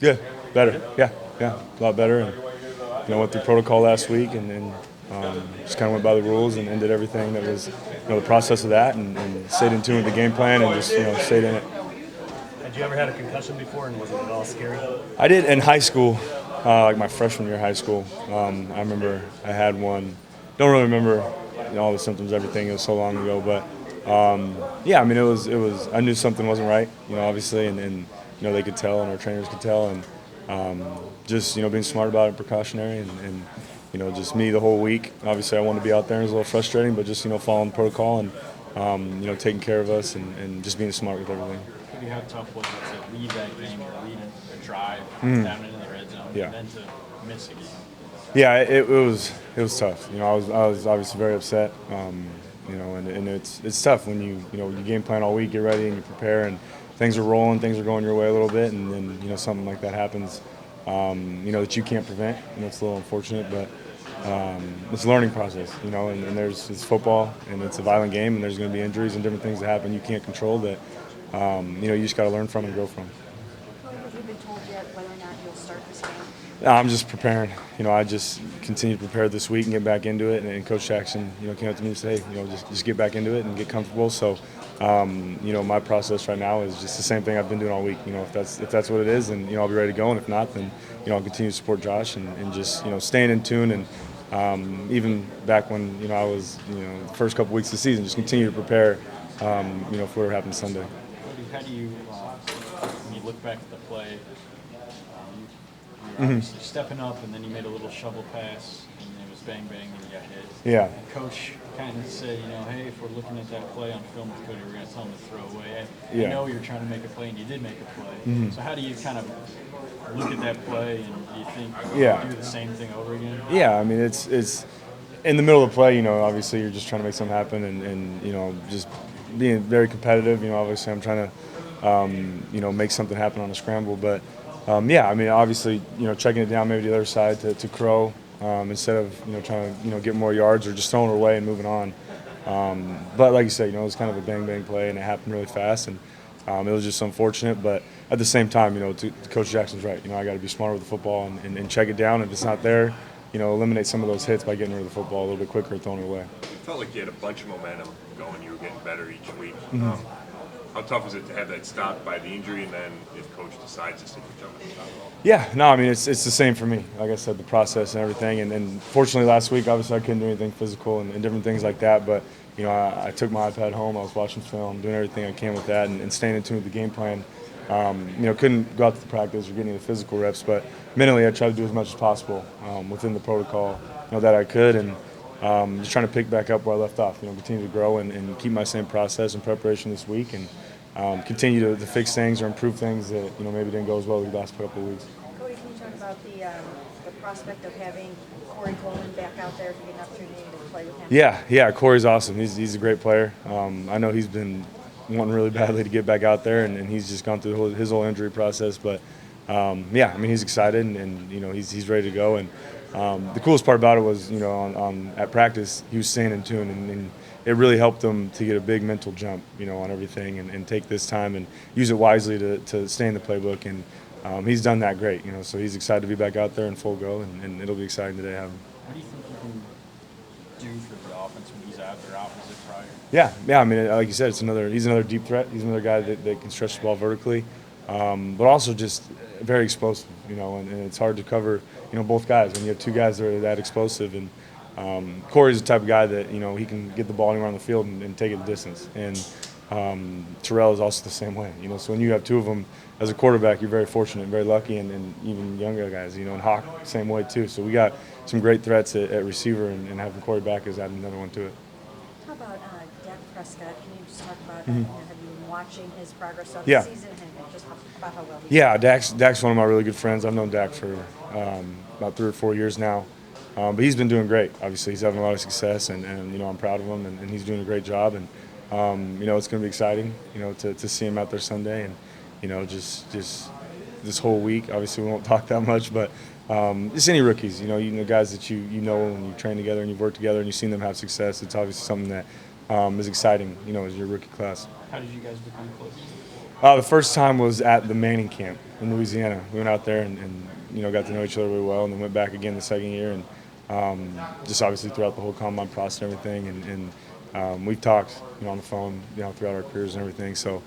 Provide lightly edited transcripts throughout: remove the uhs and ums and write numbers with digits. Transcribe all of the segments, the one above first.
Good, better, yeah, a lot better. And went through protocol last week, and then just kind of went by the rules and did everything that was the process of that, and stayed in tune with the game plan and just stayed in it. Had you ever had a concussion before, and was it at all scary? I did in high school, like my freshman year of high school. I remember I had one. Don't really remember all the symptoms, everything. It was so long ago, but yeah, I mean, it was. I knew something wasn't right, obviously, and they could tell, and our trainers could tell, and just being smart about it, precautionary, and just me the whole week. Obviously, I wanted to be out there, and it was a little frustrating, but just following the protocol and taking care of us, and just being smart with everything. How tough was it to leave that game or leave a drive down into the red zone, Yeah. and then to miss a game? Yeah, it was tough. I was obviously very upset. And it's tough when you game plan all week, get ready, and you prepare, and things are rolling, things are going your way a little bit, and then something like that happens. That you can't prevent. It's a little unfortunate, but it's a learning process. And it's football, and it's a violent game, and there's going to be injuries and different things that happen you can't control that. You just got to learn from and grow from. Have you been told yet whether or not you'll start this game? I'm just preparing. I just continue to prepare this week and get back into it. And Coach Jackson, came up to me and said, hey, just get back into it and get comfortable. So, my process right now is just the same thing I've been doing all week. If that's what it is, then I'll be ready to go. And if not, then I'll continue to support Josh and just staying in tune. And even back when I was the first couple weeks of the season, just continue to prepare. For what happens Sunday. How do you, when you look back at the play, you were obviously stepping up, and then you made a little shovel pass, and it was bang, bang, and you got hit. Yeah. And Coach kind of said, hey, if we're looking at that play on film with Cody, we're going to tell him to throw away. I know you're trying to make a play, and you did make a play. So how do you kind of look at that play, and do you think do the same thing over again? Yeah, I mean, it's in the middle of the play, obviously you're just trying to make something happen and just being very competitive. Obviously I'm trying to, make something happen on a scramble. But, yeah, I mean, obviously, checking it down maybe to the other side to Crow instead of, trying to, get more yards or just throwing it away and moving on. But like you said, it was kind of a bang-bang play, and it happened really fast. And it was just unfortunate. But at the same time, Coach Jackson's right. I got to be smarter with the football and check it down. If it's not there, eliminate some of those hits by getting rid of the football a little bit quicker and throwing it away. It felt like you had a bunch of momentum going. You were getting better each week. How tough is it to have that stopped by the injury, and then if Coach decides to stick with Joe? Yeah, no, I mean, it's the same for me. Like I said, the process and everything. And fortunately last week, obviously I couldn't do anything physical and different things like that. But, I took my iPad home. I was watching film, doing everything I can with that, and staying in tune with the game plan. Couldn't go out to the practice or get any of the physical reps, but mentally I tried to do as much as possible within the protocol that I could, and just trying to pick back up where I left off. Continue to grow and keep my same process and preparation this week, and continue to fix things or improve things that maybe didn't go as well the last couple of weeks. Cody, can you talk about the prospect of having Corey Coleman back out there to get an opportunity to play with him? Yeah, Corey's awesome. He's a great player. I know he's been wanting really badly to get back out there, and he's just gone through his whole injury process. But yeah, I mean, he's excited, and he's ready to go. And the coolest part about it was at practice he was staying in tune, and it really helped him to get a big mental jump on everything, and take this time and use it wisely to stay in the playbook. And he's done that great. So he's excited to be back out there in full go, and it'll be exciting today to have him. What do you think you can do for the offense when he's out there opposite Pryor? Yeah. I mean, like you said, he's another deep threat. He's another guy that can stretch the ball vertically, but also just very explosive. And it's hard to cover both guys when you have two guys that are that explosive. And Corey's the type of guy that he can get the ball anywhere on the field and take it the distance. And Terrell is also the same way. So when you have two of them as a quarterback, you're very fortunate, and very lucky, and even younger guys. And Hawk same way too. So we got some great threats at receiver, and having Corey back is adding another one to it. How about Dak Prescott? Can you just talk about have you been watching his progress throughout Yeah. the season and just about how well he's Yeah, Dak's one of my really good friends. I've known Dak for about 3 or 4 years now. But he's been doing great. Obviously, he's having a lot of success, and I'm proud of him, and he's doing a great job. And it's going to be exciting, to see him out there Sunday, and just this whole week. Obviously, we won't talk that much, but just any rookies, guys that you know when you train together and you've worked together and you've seen them have success. It's obviously something that is exciting, as your rookie class. How did you guys become close? The first time was at the Manning camp in Louisiana. We went out there and got to know each other really well, and then went back again the second year, and just obviously throughout the whole combine process and everything, and we've talked, on the phone, throughout our careers and everything. So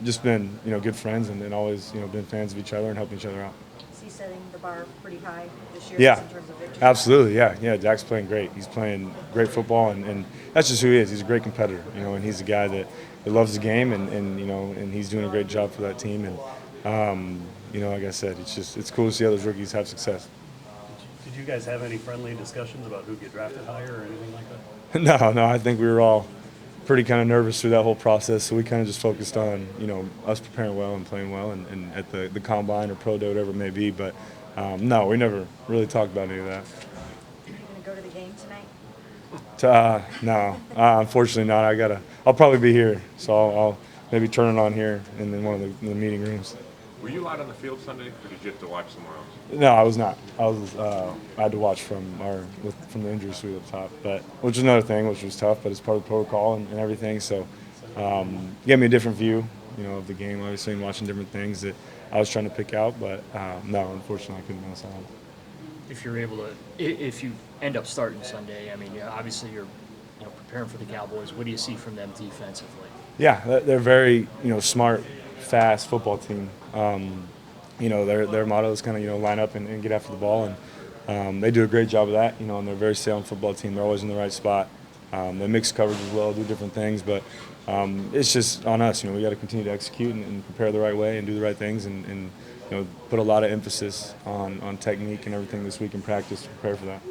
just been, good friends, and always, been fans of each other and helping each other out. Is he setting the bar pretty high this year Yeah, just in terms of victory? absolutely. Yeah. Dak's playing great. He's playing great football, and that's just who he is. He's a great competitor, and he's a guy that loves the game, and he's doing a great job for that team. And like I said, it's cool to see others rookies have success. Did you guys have any friendly discussions about who'd get drafted higher or anything like that? No. I think we were all pretty kind of nervous through that whole process, so we kind of just focused on us preparing well and playing well, and at the combine or pro day, whatever it may be. But no, we never really talked about any of that. You gonna go to the game tonight? No, unfortunately not. I'll probably be here, so I'll maybe turn it on here and in one of the meeting rooms. Were you out on the field Sunday, or did you have to watch somewhere else? No, I was not. I had to watch from the injury suite up top, but which is another thing, which was tough, but it's part of the protocol and everything. So, gave me a different view, of the game. Obviously, and watching different things that I was trying to pick out, but no, unfortunately, I couldn't miss out. If you're able to, if you end up starting Sunday, I mean, obviously you're preparing for the Cowboys. What do you see from them defensively? Yeah, they're very smart, fast football team. Their motto is kind of line up and get after the ball, and they do a great job of that. And they're a very sound football team. They're always in the right spot. They mix coverage as well, do different things, but it's just on us. We got to continue to execute and prepare the right way and do the right things, and put a lot of emphasis on technique and everything this week in practice to prepare for that.